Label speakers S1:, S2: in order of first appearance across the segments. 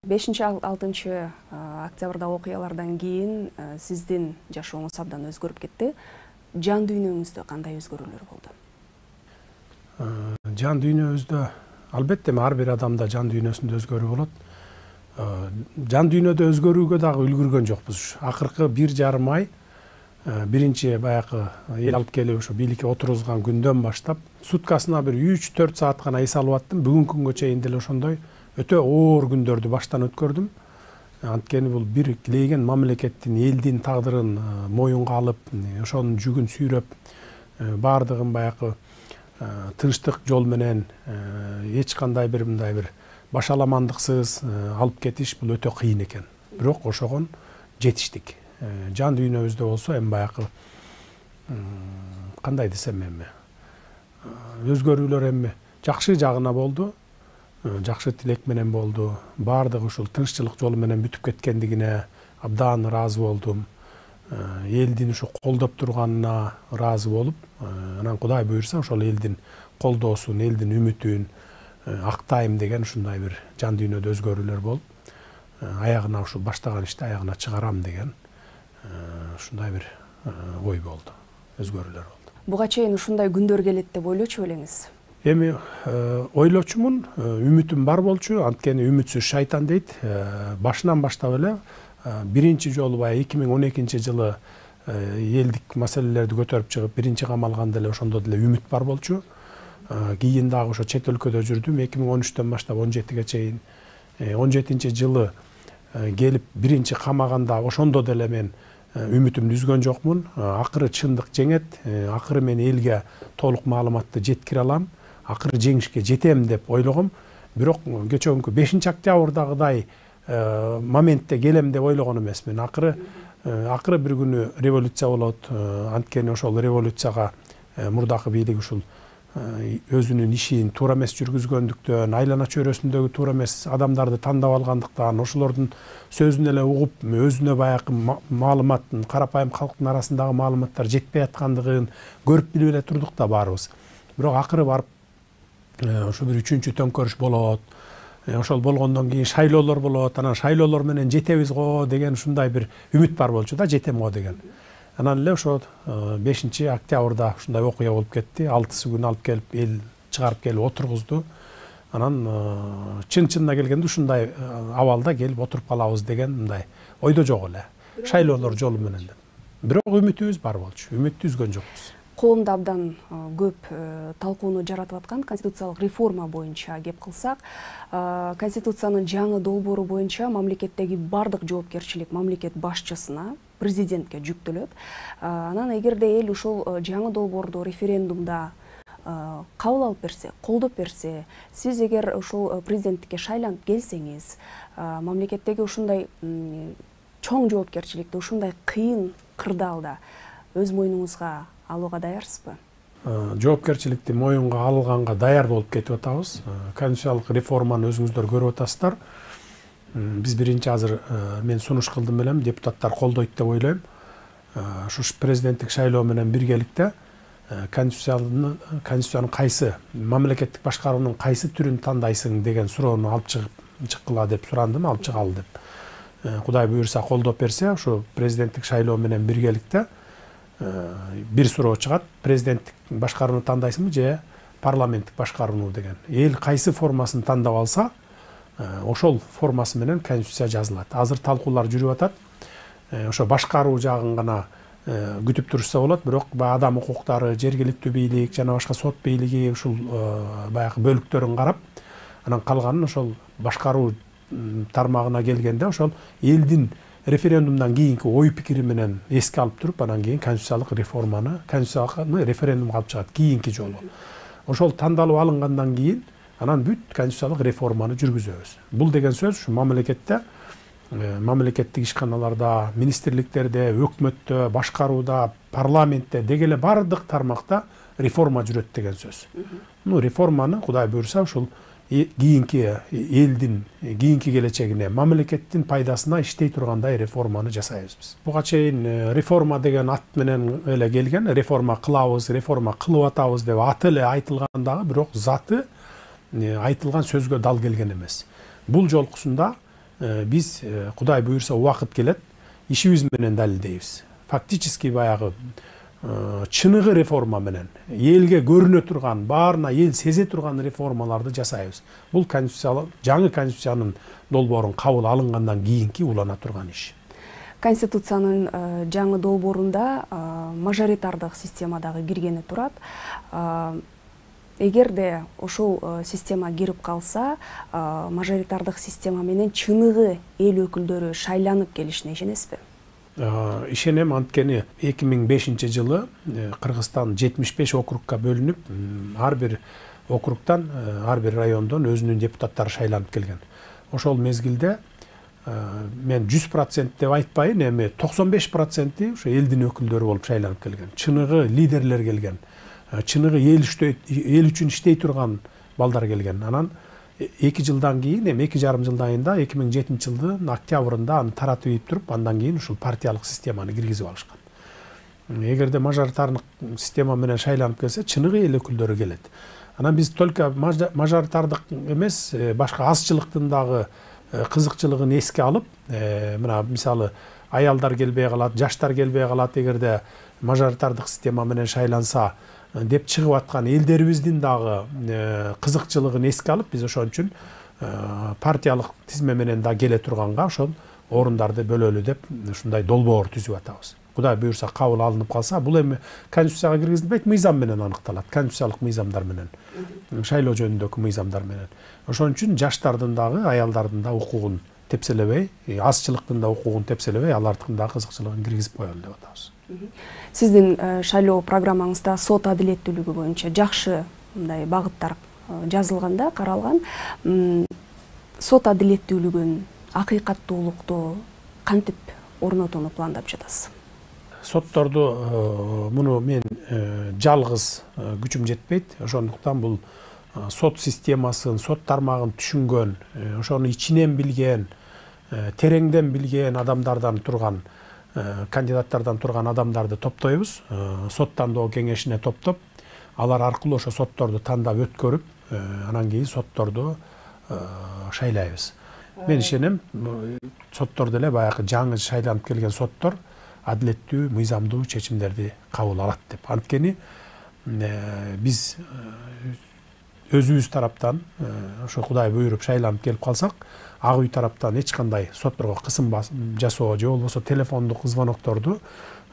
S1: 5-6 октябрда окуялардан кийин сиздин жашооңуз абдан өзгөрүп кетти. Жан дүйнөңүздө кандай өзгөрүүлөр болду?
S2: Жан дүйнөбүздө албетте ар бир адамда жан дүйнөсүндө өзгөрүү болот. Жан дүйнөдө өзгөрүүгө дагы үлгүргөн жокпуз. Акыркы 1,5 ай биринчи баягы эл алып келип ошо бийликке отургузган күндөн баштап суткасына бир 3-4 саат гана эс алып аттым. Бүгүнкү күнгө чейин деле ошондой өтө оор күндөрдү баштан өткөрдүм. Анткени бул бир килейген мамлекеттин, элдин тагдырын моюнга алып, ошонун жүгүн сүйрөп, баардыгын баягы тынчтык жол менен эч кандай бир мындай бир башаламандыксыз алып кетиш бул өтө кыйын экен. Бирок ошогон жетиштик. Жан дүйнөбүздө болсо эми баягы кандай десем эми өзгөрүүлөр эми жакшы жагына болду. Жакшы тилек менен болду. Баардыгы ушул тынччылык жолу менен бүтүп кеткендигине абдан ыраазы болдум. Элдин ушу колдоп турганына ыраазы болуп, анан Кудай буйрса ошол элдин колдоосун, элдин үмүтүн актайм деген ушундай бир жан дүйнөдө өзгөрүүлөр болуп, аягына ушул баштаган ишти аягына чыгарам деген ушундай бир ой болду, өзгөрүүлөр болду.
S1: Буга чейин ушундай күндөр келет деп ойлочу белеңиз?
S2: Эми ойлочумун, үмүтүм бар болчу, анткени үмүтсүз шайтан дейт. Башынан баштап эле биринчи жолу баягы 2012 жылы элдик маселелерди көтөрүп чыгып биринчи камалганда эле ошондо деле үмүт бар болчу. Кийин дагы ошо чет өлкөдө жүрдүм. 2013-төн баштап 17-ге чейин 17-жылы келип биринчи камаганда ошондо деле мен үмүтүмдү үзгөн жокмун. Акыры чындык жеңет, акыры мен элге толук маалыматты жеткире алам, акыры жеңишке жетем деп ойлогом. Бирок кечөөкү 5-октябрдагыдай моментте келем деп ойлогон эмесмин. Акыры бир күнү революция болот. Анткени ошол революцияга мурдакы бийлик ушул өзүнүн ишин туура эмес жүргүзгөндүктөн, айлана чөйрөсүндөгү туура эмес адамдарды тандап алгандыктан, ошолордун сөзүн эле угуп, өзүнө баягы маалыматтын, карапайым калктын арасындагы маалыматтар жетпей аткандыгын көрүп билип эле турдук да баарыбыз. Бирок акыры барып ошо бир 3-чү төңкөрүш болот. Ошол болгондон кийин шайлоолор болот. Анан шайлоолор менен жетебиз го деген ушундай бир үмүт бар болчу да, жетем го деген. Анан эле ошо 5-октябрда ушундай окуя болуп кетти. 6-сы күнү алып келип эл чыгарып келип отургузду. Анан чын-чынына келгенде ушундай абалда келип отуруп калабыз деген мындай ойдо жок эле. Шайлоолор жолу менен. Бирок үмүтүбүз бар болчу. Үмүттү үзгөн жокпуз.
S1: Коомдо абдан көп талкууну жаратып аткан конституциялык реформа боюнча кеп кылсак, конституциянын жаңы долбоору боюнча мамлекеттеги бардык жоопкерчилик мамлекет башчысына, президентке жүктөлөт. Анан эгерде эл ушул жаңы долбоорду референдумда кабыл алып берсе, колдоп берсе, сиз эгер ушул президенттикке шайланып келсеңиз, мамлекеттеги ушундай чоң жоопкерчиликти, ушундай кыйын кырдаалда өз мойнуңузга алууга даярсызбы?
S2: Жоопкерчиликти моюнга алганга даяр болуп кетип атабыз. Конституциялык реформаны өзүңүздөр көрүп атасыздар. Биз биринчи азыр мен сунуш кылдым элем, депутаттар колдойт деп ойлойм. Ушу президенттик шайлоо менен биргеликте конституциянын кайсы мамлекеттик башкаруунун кайсы түрүн тандайсың деген суроону алып чыккыла деп сурандым, алып чыгалы деп. Кудай буйрса колдоп берсе, ушу президенттик шайлоо менен биргеликте бир суроо чыгат. Президенттик башкарууну тандайсыңбы же парламенттик башкарууну деген. Эл кайсы формасын тандап алса, ошол формасы менен конституция жазылат. Азыр талкуулар жүрүп атат. Ошо башкаруу жагын гана күтүп турушса болот, бирок адам укуктары, жергиликтүү бийлик жана башка сот бийлиги ушул баягы бөлүктөрүн карап, анан калганын ошол башкаруу тармагына келгенде ошол элдин референдумдан кийинки ой пикири менен эске алып туруп, анан кийин конституциялык референдумга алып чыгат кийинки жолу. Ошол тандалып алынгандан кийин анан бүт конституциялык реформаны жүргүзөбүз. Бул деген сөз ушу мамлекетте, мамлекеттик ишканаларда, министрликтерде, өкмөттө, башкарууда, парламентте дегеле бардык тармакта реформа жүрөт деген сөз. Реформаны Кудай буйрса ушул кийинки элдин кийинки келечегине, мамлекеттин пайдасына иштей тургандай реформаны жасайбыз биз. Буга чейин реформа деген ат менен эле келген, реформа кылабыз, реформа кылып атабыз деп аты эле айтылган дагы, бирок заты айтылган сөзгө дал келген эмес. Бул жолкусунда биз Кудай буюрса убакыт келет, ишибиз менен далилдейбиз. Фактически баягы чыныгы реформа менен элге көрүнө турган, баарына эл сезе турган реформаларды жасайбыз. Бул жаңы конституциянын долбоорун кабыл алынгандан кийинки улана турган иш.
S1: Конституциянын жаңы долбоорунда мажоритардык система дагы киргени турат. Эгерде ошол система кирип калса, мажоритардык система менен чыныгы эл өкүлдөрү шайланып келишине ишенесизби?
S2: Ишенем, анткени 2005 жылы Кыргызстан 75 округка бөлүнүп, ар бир округтан, ар бир райондон өзүнүн депутаттары шайланып келген. Ошол мезгилде мен 100% деп айтпайын, эми 95% ошо элдин өкүлдөрү болуп шайланып келген. Чыныгы лидерлер келген. Чыныгы эл үчүн иштей турган балдар келген. Анан 2 жылдан кийин, эми 2,5 жылдан кийин 2007 жылдын октябрында аны таратып ийип туруп, андан кийин ушул партиялык системаны киргизип алышкан. Эгерде мажоритардык система менен шайланып келсе, чыныгы эл өкүлдөрү келет. Анан биз только мажоритардык эмес, башка азчылыктын дагы кызыкчылыгын эске алып, мына мисалы аялдар келбей калат, жаштар келбей калат, эгерде мажоритардык система менен шайланса деп чыгып аткан элдерибиздин дагы кызыкчылыгын эске алып, биз ошон үчүн партиялык тизме менен да келе турганга ошол орундарды бөлөлү деп ушундай долбоор түзүп атабыз. Кудай буюрса кабыл алынып калса, бул эми конституцияга киргизилбейт, мыйзам менен аныкталат, конституциялык мыйзамдар менен, шайлоо жөнүндөгү мыйзамдар менен. Ошон үчүн жаштардын дагы, аялдардын да укугун тепселебей, азчылыктын да укугун тепселебей, алардын да кызыкчылыгын киргизип коелу деп атабыз.
S1: Сиздин шайлоо программаңызда сот адилеттүүлүгү боюнча жакшы мындай багыттар жазылганда, каралган. Сот адилеттүүлүгүн, акыйкаттуулукту кантип орнотууну пландап жатасыз?
S2: Сотторду муну мен жалгыз күчүм жетпейт. Ошондуктан бул сот системасын, сот тармагын түшүнгөн, ошону ичинен билген, тереңден билген адамдардан турган, кандидаттардан турган адамдарды топтойбуз. Сот тандоо кеңешине топтоп, алар аркылуу ошо сотторду тандап өткөрүп, анан кийин сотторду шайлайбыз. Мен ишенем, соттор деле баягы жаңы шайланып келген соттор адилеттүү, мыйзамдуу чечимдерди кабыл алат деп. Анткени биз өзүбүз тараптан ошо Кудай буйруп шайланып келип калсак, ак үй тараптан эч кандай сотторго кысым жасоо же болбосо телефондук звонокторду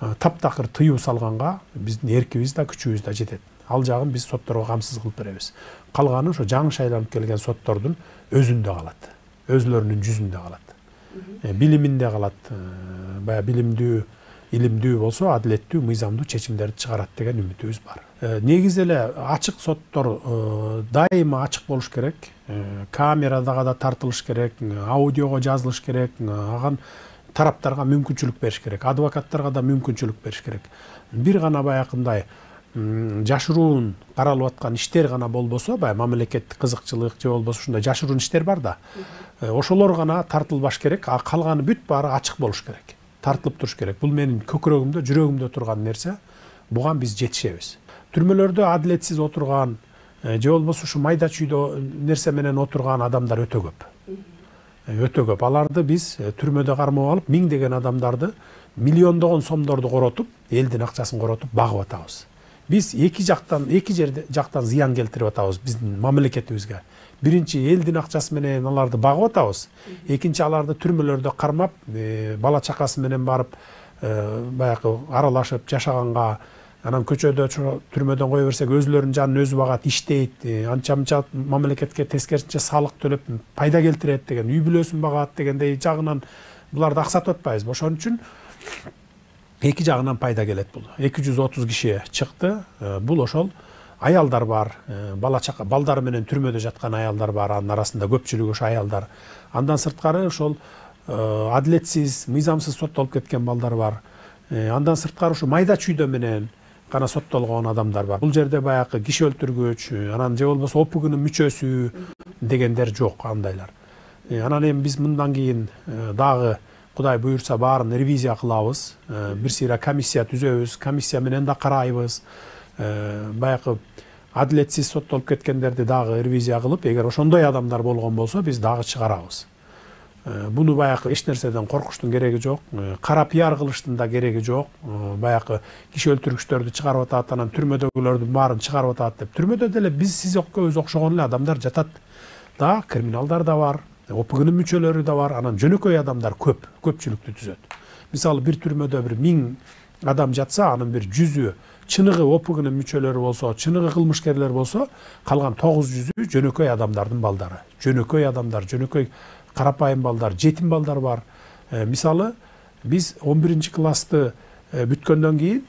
S2: таптакыр тыюу салганга биздин эркибиз да, күчүбүз да жетет. Ал жагын биз сотторго камсыз кылып беребиз. Калганы ошо жаңы шайланып келген соттордун өзүндө калат. Өзлөрүнүн жүзүндө калат. Билиминде калат. Бая билимдүү, илимдүү болсо адилеттүү, мыйзамдуу чечимдерди чыгарат деген үмүтүбүз бар. Негизи эле ачык соттор дайыма ачык болуш керек. Камерага да тартылыш керек, аудиого жазылыш керек, аган тараптарга мүмкүнчүлүк бериш керек, адвокаттарга да мүмкүнчүлүк бериш керек. Бир гана баягындай жашыруун каралып аткан иштер гана болбосо, баягы мамлекеттик кызыкчылык же болбосо ушундай жашыруун иштер бар да. Ошолор гана тартылбаш керек, а калганы бүт баары ачык болуш керек. Тартылып туруш керек. Бул менин көкүрөгүмдө, жүрөгүмдө турган нерсе. Буга биз жетишебиз. Түрмөлөрдө адилетсиз отурган, же болбосо ушу майда чүйдө нерсе менен отурган адамдар өтө көп. Өтө көп. Аларды биз түрмөдө кармап алып, миңдеген адамдарды, миллиондогон сомдорду коротуп, элдин акчасын коротуп багып атабыз. Биз эки жактан зыян келтирип атабыз биздин мамлекетибизге. Биринчи элдин акчасы менен аларды багып атабыз. Экинчи аларды түрмөлөрдө кармап, бала чакасы менен барып, баягы аралашып жашаганга, анан көчөдө түрмөдөн кое берсек өзүлөрүнүн жанын өзү багат, иштейт, анча-мынча мамлекетке тескерисинче салык төлөп пайда келтирет деген, үй бүлөсүн багат дегендей жагынан буларды аксатып атпайбызбы? Ошон үчүн эки жагынан пайда келет бул. 230 киши чыкты. Бул ошол аялдар бар, бала чака, балдары менен түрмөдө жаткан аялдар бар, анын арасында көпчүлүгү ошо аялдар. Андан сырткары ошол адилетсиз, мыйзамсыз соттолуп кеткен балдар бар. Андан сырткары ошо майда чүйдө менен гана соттолгон адамдар бар. Бул жерде баягы киши өлтүргүч, анан же болбосо ОПГнын мүчөсү дегендер жок, андайлар. Анан эми биз мындан кийин дагы Кудай буйрса баарын ревизия кылабыз. Бир сыйра комиссия түзөбүз, комиссия менен да карайбыз. Баягы адилетсиз соттолуп кеткендерди дагы ревизия кылып, эгер ошондой адамдар болгон болсо, биз дагы чыгарабыз. Буну баягы эч нерседен коркуштун кереги жок, кара пиар кылыштын да кереги жок. Баягы киши өлтүргүчтөрдү чыгарып атат, анан түрмөдөгүлөрдүн баарын чыгарып атат деп. Түрмөдө деле биз сиз өз окшогон эле адамдар жатат да, криминалдар да бар, ОПГнын мүчөлөрү да бар, анан жөнөкөй адамдар көпчүлүктү түзөт. Мисалы бир түрмөдө бир 1000 адам жатса, анын бир 100ү чыныгы ОПГнын мүчөлөрү болсо, чыныгы кылмышкерлер болсо, калган 900ү жөнөкөй адамдардын балдары. Жөнөкөй адамдар, жөнөкөй карапайым балдар, жетим балдар бар. Мисалы, биз 11-классты бүткөндөн кийин,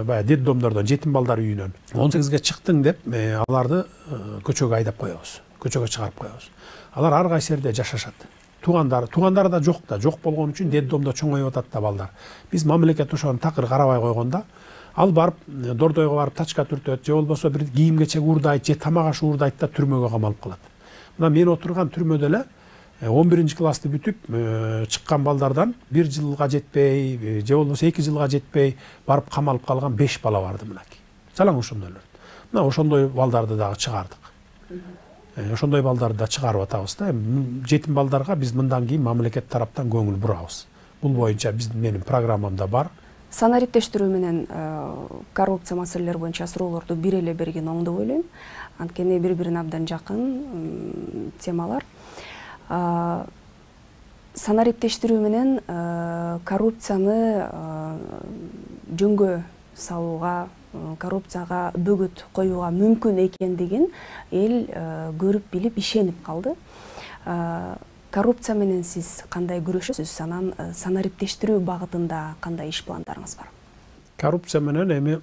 S2: баягы детдомдордон, жетим балдар үйүнөн 18ге чыктың деп, аларды көчөгө айдап коебуз, көчөгө чыгарып коебуз. Алар ар кайсы жерде жашашат. Туугандары да, жок болгон үчүн детдомдо чоңоюп атат да балдар. Биз мамлекет ошону такыр карабай койгондо, ал барып Дордойго барып тачка түртөт, же болбосо бир кийим-кечек уурдайт, же тамак аш уурдайт да түрмөгө камалып калат. Мына мен отурган түрмөдө эле 11-классты бүтүп чыккан балдардан 1 жылга жетпей, же болбосо 2 жылга жетпей барып камалып калган 5 бала барды мынакей. Жалаң ошондойлор. Мына ошондой балдарды дагы чыгардык. Ошондой балдарды да чыгарып атабыз да. Жетим балдарга биз мындан кийин мамлекет тараптан көңүл бурабыз. Бул боюнча менин программамда бар.
S1: Санариптештирүү менен коррупция маселелери боюнча суроолорду бир эле берген оң деп ойлойм. Анткени бири-бирине абдан жакын темалар. Санариптештирүү менен коррупцияны жөнгө салууга, коррупцияга бөгөт коюуга мүмкүн экендигин эл көрүп билип ишенип калды. Коррупция менен сиз кандай күрөшөсүз? Анан санариптештирүү багытында кандай иш пландарыңыз бар?
S2: Коррупция менен эми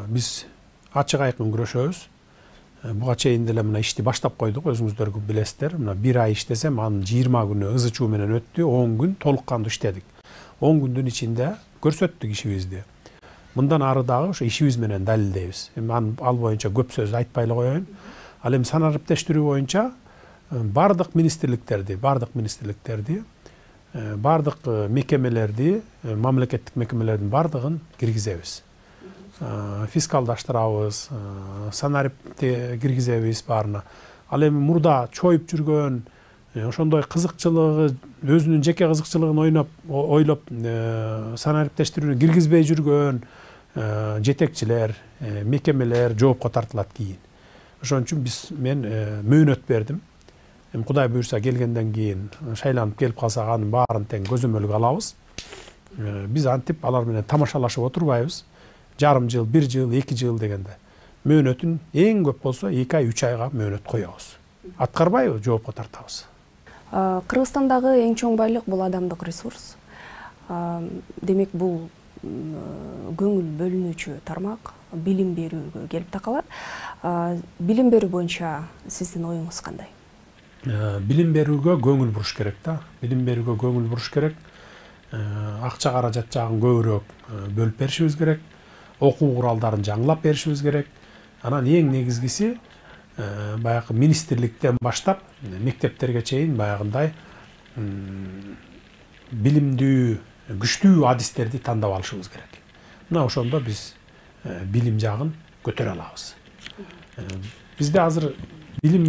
S2: биз ачык айкын күрөшөбүз. Буга чейин деле мына ишти баштап койдук, өзүңүздөр билесиздер. Мына 1 ай иштесем, анын 20 күнү ызы чуу менен өттү, 10 күн толук кандуу иштедик. 10 күндүн ичинде көрсөттүк ишибизди. Мындан ары дагы ошо ишибиз менен далилдейбиз. Эми ал боюнча көп сөз айтпай эле коеюн. Ал эми санариптештирүү боюнча бардык министрликтерди, бардык мекемелерди, мамлекеттик мекемелердин бардыгын киргизебиз. Фискалдаштырабыз, санарипти киргизебиз баарына. Ал эми мурда чоюп жүргөн, ошондой кызыкчылыгы, өзүнүн жеке кызыкчылыгын ойлоп санариптештирүүнү киргизбей жүргөн жетекчилер, мекемелер жоопко тартылат кийин. Ошон үчүн мен мөөнөт бердим. Эми Кудай буйрса келгенден кийин шайланып келип калсак анын баарын тең көзөмөлгө алабыз. Биз антип алар менен тамашалашып отурбайбыз. Жарым жыл, 1 жыл, 2 жыл дегенде. Мөөнөтүн эң көп болсо 2 ай, 3 айга мөөнөт коебуз. Аткарбайбы, жоопко тартабыз.
S1: Кыргызстандагы эң чоң байлык бул адамдык ресурс. Демек бул көңүл бөлүнүүчү тармак, билим берүүгө келип такалат. Билим берүү боюнча сиздин оюңуз кандай?
S2: Билим берүүгө көңүл буруш керек да. Билим берүүгө көңүл буруш керек. Акча каражат жагын көбүрөөк бөлүп беришибиз керек. Окуу куралдарын жаңылап беришибиз керек. Анан эң негизгиси баягы министрликтен баштап мектептерге чейин баягындай билимдүү, күчтүү адистерди тандап алышыбыз керек. Мына ошондо биз билим жагын көтөрө алабыз. Бизде азыр билим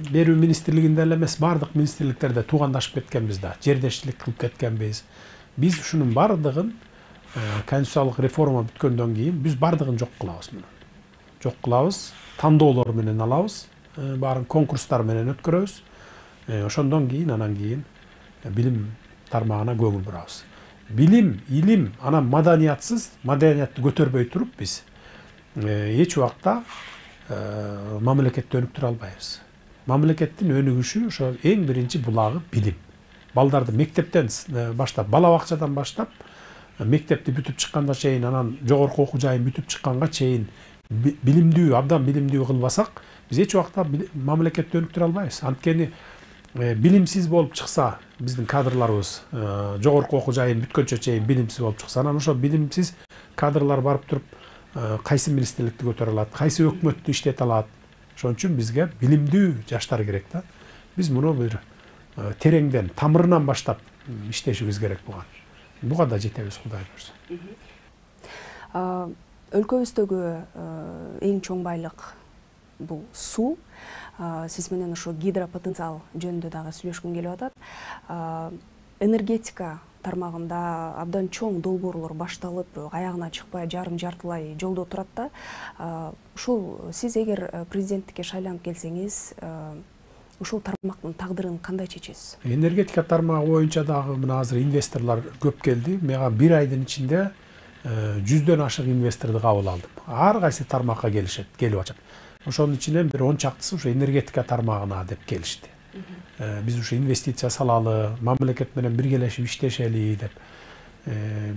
S2: берүү министрлигинде эле эмес, бардык министрликтерде туугандашып кеткенбиз да, жердешчилик кылып кеткенбиз. Биз ушунун бардыгын конституциялык реформа бүткөндөн кийин биз бардыгын жок кылабыз муну. Жок кылабыз, тандоолор менен алабыз, баарын конкурстар менен өткөрөбүз. Ошондон кийин анан кийин билим тармагына көңүл бурабыз. Билим, илим, анан маданиятсыз, маданиятты көтөрбөй туруп биз эч убакта мамлекетти өнүктүрө албайбыз. Мамлекеттин өнүгүшү ошо эң биринчи булагы билим. Балдарды мектептен баштап, бала бакчадан баштап, мектепти бүтүп чыкканга чейин, анан жогорку окуу жайын бүтүп чыкканга чейин билимдүү, абдан билимдүү кылбасак, биз эч убакта мамлекетти өнүктүрө албайбыз. Анткени билимсиз болуп чыкса, биздин кадрларыбыз жогорку окуу жайын бүткөнчө чейин билимсиз болуп чыкса, анан ошо билимсиз кадрлар барып туруп кайсы министрликти көтөрө алат, кайсы өкмөттү иштете алат. Ошон үчүн бизге билимдүү жаштар керек да. Биз муну бир тереңден, тамырынан баштап иштешибиз керек буга. Буга да жетебиз, Кудай буйрса.
S1: Өлкөбүздөгү эң чоң байлык бул суу. Сиз менен ошо гидропотенциал жөнүндө дагы сүйлөшкүм келип атат. Энергетика тармагында абдан чоң долбоорлор башталып, аягына чыкпай жарым-жартылай жолдо турат да. Ушул сиз эгер президенттикке шайланып келсеңиз, ушул тармактын тагдырын кандай чечесиз?
S2: Энергетика тармагы боюнча дагы мына азыр инвесторлор көп келди. Мага бир айдын ичинде 100дөн ашык инвесторду кабыл алдым. Ар кайсы тармакка келип атат. Ошонун ичинен бир 10 чактысы ушу энергетика тармагына деп келишти. Биз ушу инвестиция салалы, мамлекет менен биргелешип иштешели деп.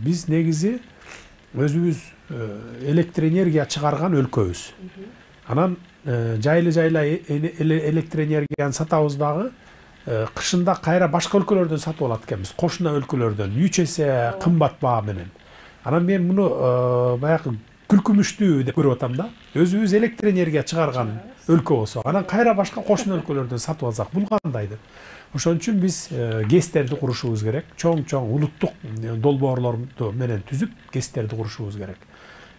S2: Биз негизи өзүбүз электр энергия чыгарган өлкөбүз. Анан жайлы-жайлы электр энергияны сатабыз дагы, кышында кайра башка өлкөлөрдөн сатып алат экенбиз. Кошуна өлкөлөрдөн 3 эсе кымбат баа менен. Анан мен муну баягы күлкүмүштүү деп көрүп атам да. Өзүбүз электр энергия чыгарган өлкө болсо, анан кайра башка кошуна өлкөлөрдөн сатып алсак, бул кандай деп. Ошон үчүн биз ГЭСтерди курушубуз керек. Чоң-чоң улуттук долбоорлорду менен түзүп, ГЭСтерди курушубуз керек.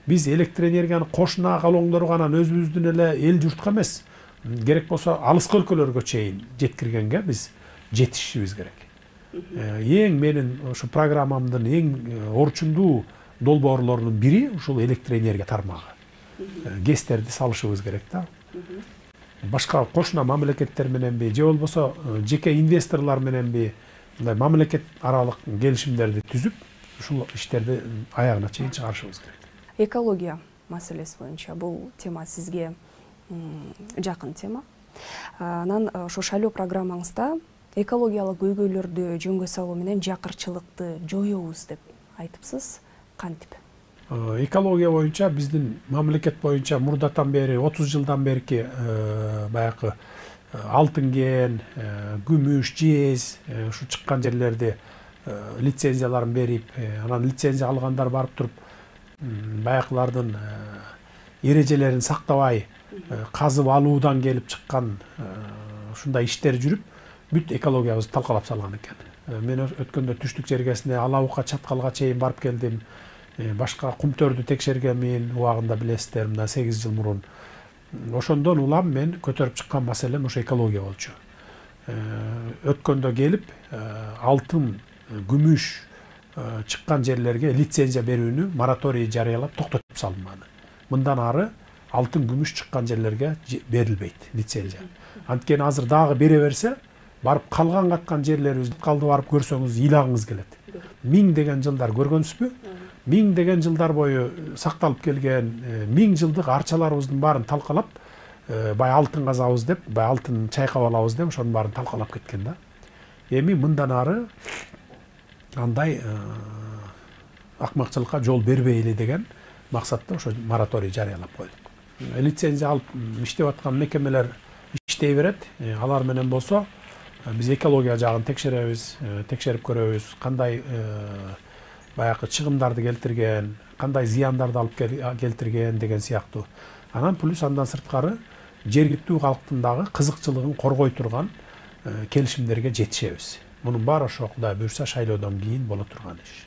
S2: Биз электр энергияны кошуна калоңдорго анан өзүбүздүн эле эл журтка эмес, керек болсо алыскы өлкөлөргө чейин жеткиргенге биз жетишибиз керек. Эң менин ошо программамдын эң орчундуу долбоорлорунун бири ушул электр энергия тармагы. ГЭСтерди салышыбыз керек да. Башка кошуна мамлекеттер мененби, же болбосо жеке инвесторлор мененби мындай мамлекет аралык келишимдерди түзүп, ушул иштерди аягына чейин чыгарышыбыз керек.
S1: Экология маселеси боюнча бул тема сизге жакын тема. Анан ошо шайлоо программаңызда экологиялык көйгөйлөрдү жөнгө салуу менен жакырчылыкты жоёбуз деп айтыпсыз. Кантип?
S2: Экология боюнча биздин мамлекет боюнча мурдатан бери 30 жылдан берки баягы алтын кен, күмүш, жез ушу чыккан жерлерди лицензияларын берип, анан лицензия алгандар барып туруп баягылардын эрежелерин сактабай казып алуудан келип чыккан ушундай иштер жүрүп, бүт экологиябызды талкалап салган экен. Мен өткөндө түштүк жергесине Алабукка, Чаткалга чейин барып келдим. Башка кумтөрдү текшергенмин, убагында билесиздер, мына 8 жыл мурун. Ошондон улам мен көтөрүп чыккан маселем ошо экология болчу. Өткөндө келип алтын, күмүш чыккан жерлерге лицензия берүүнү мораторий жарыялап токтотуп салдым аны. Мындан ары алтын, күмүш чыккан жерлерге берилбейт лицензия. Анткени азыр дагы бере берсе, барып калган каткан жерлерибизди калды барып көрсөңүз ыйлагыңыз келет. 1000 деген жылдар көргөнсүзбү? 1000 деген жылдар бою сакталып келген 1000 жылдык арчаларыбыздын баарын талкалап, бай алтын казабыз деп, бай алтын чайкап алабыз деп, ошонун баарын талкалап кеткен да. Эми мындан ары андай акмакчылыкка жол бербейли деген максатта ошо мораторий жарыялап койдук. Лицензия алып иштеп аткан мекемелер иштей берет. Алар менен болсо биз экология жагын текшеребиз, текшерип көрөбүз, кандай баягы чыгымдарды келтирген, кандай зыяндарды алып келтирген деген сыяктуу. Анан плюс андан сырткары жергиликтүү калктын дагы кызыкчылыгын коргой турган келишимдерге жетишебиз. Мунун баары ошо Кудай буйрса шайлоодон кийин боло турган иш.